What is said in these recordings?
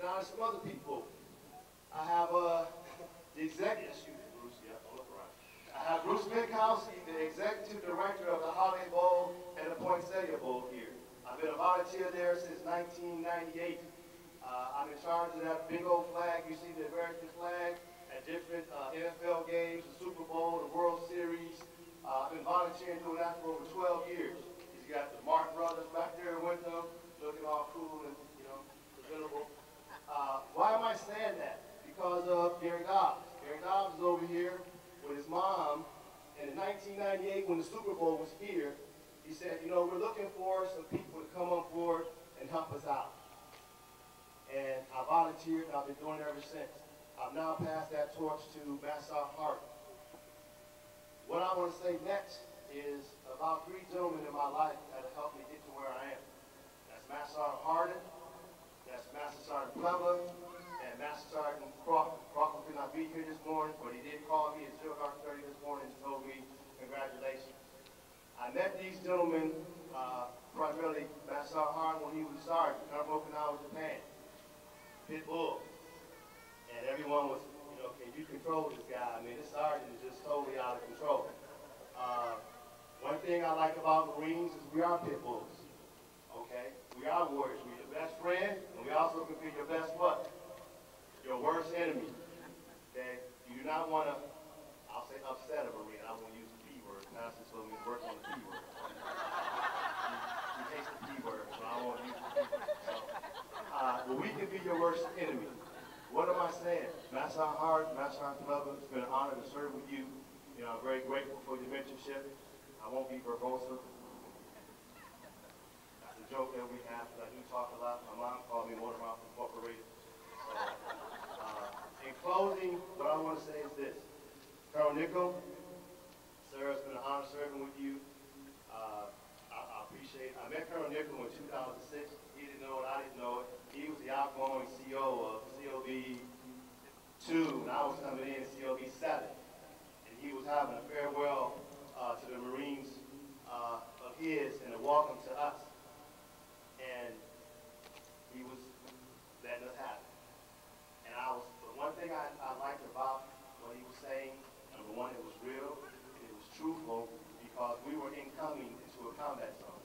honor some other people. I have the executive, excuse me, Bruce, yeah, don't look around. I have Bruce Minkowski, the executive director of the Holiday Bowl and the Poinsettia Bowl here. I've been a volunteer there since 1998. I'm in charge of that big old flag. You see the American flag at different NFL games, the Super Bowl, the World Series. I've been volunteering doing that for over 12 years. He's got the Martin brothers back there with him, looking all cool and, presentable. Why am I saying that? Because of Gary Dobbs. Gary Dobbs is over here with his mom, and in 1998, when the Super Bowl was here, he said, we're looking for some people to come on board and help us out. And I volunteered, and I've been doing it ever since. I've now passed that torch to MgSgt Hart. What I want to say next is about 3 gentlemen in my life that have helped me get to where I am. That's MgSgt Harden, that's Master Sergeant Plummer, and Master Sergeant Crawford. Crawford could not be here this morning, but he did call me at 0:30 this morning and told me congratulations. I met these gentlemen, primarily MgSgt Harden when he was a sergeant, Colonel Okinawa, Japan. Pit bull. And everyone was, can you control this guy? I mean, this sergeant is just totally out of control. One thing I like about Marines is we are pit bulls. Okay? We are warriors. We're your best friend, and we also can be your best what? Your worst enemy. Okay? You do not want to, I'll say upset a Marine. I won't use the P word. Constance told me to work on the P word. He hates the P word, so I won't use the P word. So, but we can be your worst enemy. What am I saying? MgSgt Hart, MgSgt Plummer, it's been an honor to serve with you. I'm very grateful for your mentorship. I won't be verbose. That's a joke that we have, because I do talk a lot. My mom called me Watermouth Incorporated. So, in closing, what I want to say is this. Colonel Nickel, sir, it's been an honor serving with you. I appreciate it. I met Colonel Nickel in 2006. He didn't know it, I didn't know it. He was the outgoing CO of COB 2, and I was coming in COB 7. And he was having a farewell to the Marines of his and a welcome to us. And he was letting us have it. And but one thing I liked about what he was saying, number one, it was real, and it was truthful, because we were incoming into a combat zone.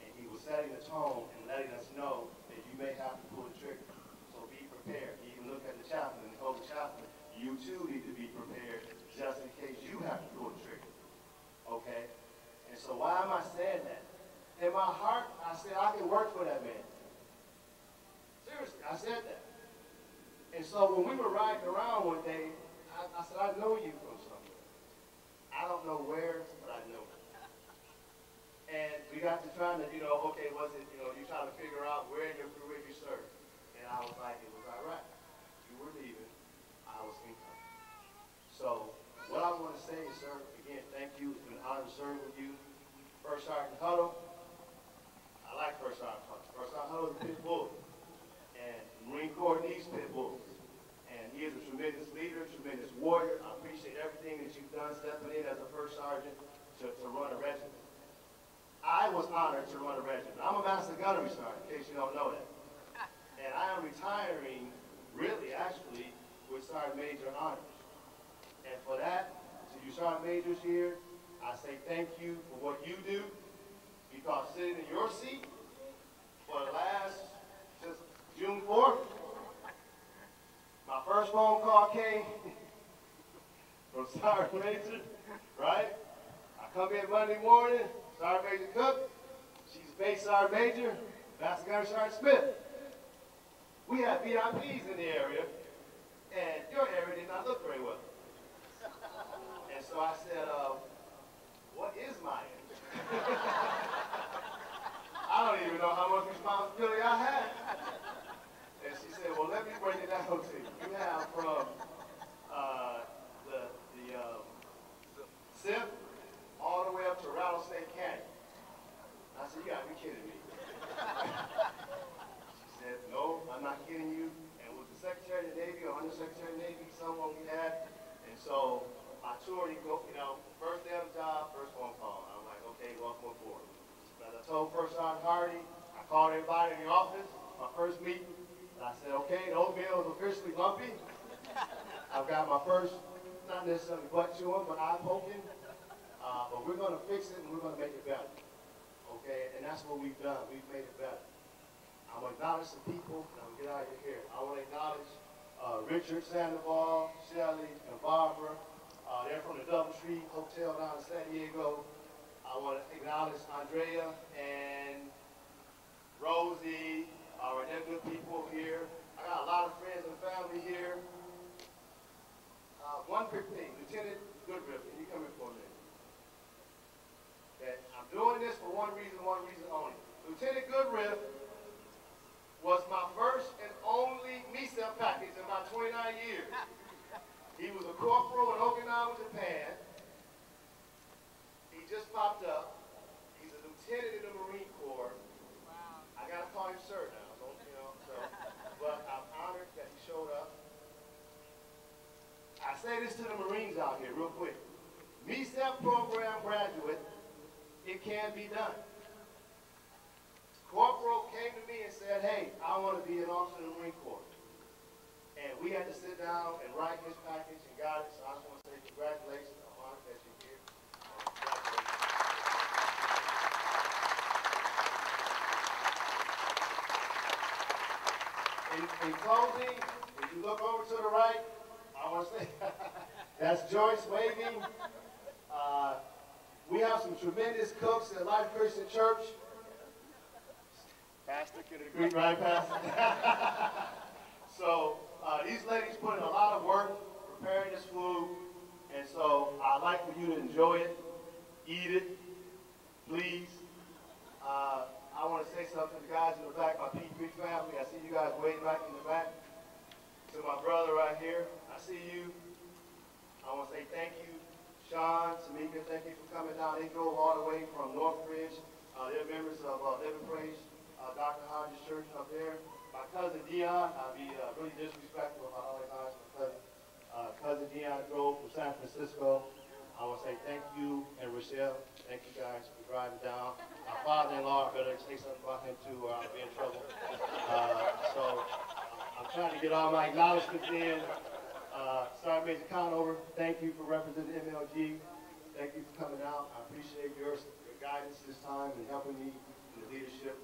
And he was setting the tone and letting us know that you may have to pull the trigger. So be prepared. He even looked at the chaplain and told the chaplain, you too need to be prepared just in case you have to pull the trigger. Okay? And so why am I saying that? In my heart, I said I can work for that man. Seriously, I said that. And so when we were riding around one day, I said, I know you from somewhere. I don't know where, but I know you. And we got to trying to, okay, was it, you trying to figure out where in your career you served. And I was like, it was Iraq. You were leaving. I was incoming. So what I want to say is, sir, again, thank you. It's been an honor to serve with you. First Sergeant Huddle. I like First Sergeant Huddle. First Sergeant Huddle is a pit bull. And the Marine Corps needs pit bulls. And he is a tremendous leader, tremendous warrior. I appreciate everything that you've done stepping in as a first sergeant to run a regiment. I was honored to run a regiment. I'm a master gunnery sergeant, in case you don't know that. And I am retiring, really, actually, with Sergeant Major honors. And for that, to you Sergeant Majors here, I say thank you for what you do, because sitting in your seat for the last, since June 4th, my first phone call came from Sergeant Major, right? I come in Monday morning, Sergeant Major Cook, she's Base Sergeant Major, Master Gunnery Sergeant Smith. We have VIPs in the area, and your area did not look very well. And so I said, what is my area? I don't even know how much responsibility I had. And she said, well, let me break it down to you. You have from the SIP all the way up to Rattlesnake Canyon. I said, you gotta be kidding me. She said, no, I'm not kidding you. And with the Secretary of the Navy or Undersecretary of the Navy, someone we had. And so my tour, first day of the job, first phone call. I'm like, okay, welcome aboard. As I told First Sergeant Hardy, I called everybody in the office, my first meeting. And I said, okay, the oatmeal is officially lumpy. I've got my first, not necessarily butt chewing, but eye poking. But we're going to fix it and we're going to make it better. Okay, and that's what we've done. We've made it better. I'm going to acknowledge some people, and I'm going to get out of your hair. I want to acknowledge Richard, Sandoval, Shelley, and Barbara. They're from the Doubletree Hotel down in San Diego. I want to acknowledge Andrea and Rosie. They're good people here. I got a lot of friends and family here. One quick thing, Lieutenant Goodriff, can you come in for a minute? Okay, I'm doing this for one reason only. Lieutenant Goodriff was my first and only MgSgt package in my 29 years. He was a corporal in Okinawa, Japan. He just popped up. He's a lieutenant in the Marine Corps. Wow. I gotta call him sir now, but I'm honored that he showed up. I say this to the Marines out here real quick. MgSgt program graduate, it can be done. Corporal came to me and said, hey, I want to be an officer in the Marine Corps. And we had to sit down and write his package and got it. So I just want to say congratulations. I'm honored that you're here. In closing, if you look over to the right, I want to say that's Joyce waving. We have some tremendous cooks at Life Christian Church. Pastor can agree, right, Pastor? So these ladies put in a lot of work preparing this food, and so I'd like for you to enjoy it, eat it, please. I want to say something to the guys in the back, my P3 family. I see you guys way back in the back. To my brother right here, I see you. I want to say thank you, Sean, Tamika, thank you for coming down. They drove all the way from Northridge. They're members of Living Praise, Dr. Hodges Church up there. My cousin Dion, I'll be really disrespectful if I don't acknowledge my cousin. Cousin Dion drove from San Francisco. I want to say thank you, and Rochelle, thank you guys for driving down. My father-in-law, I better say something about him too, or I'll be in trouble. So I'm trying to get all my acknowledgments in. Sergeant Major Conover, thank you for representing MLG. Thank you for coming out. I appreciate your guidance this time and helping me in the leadership.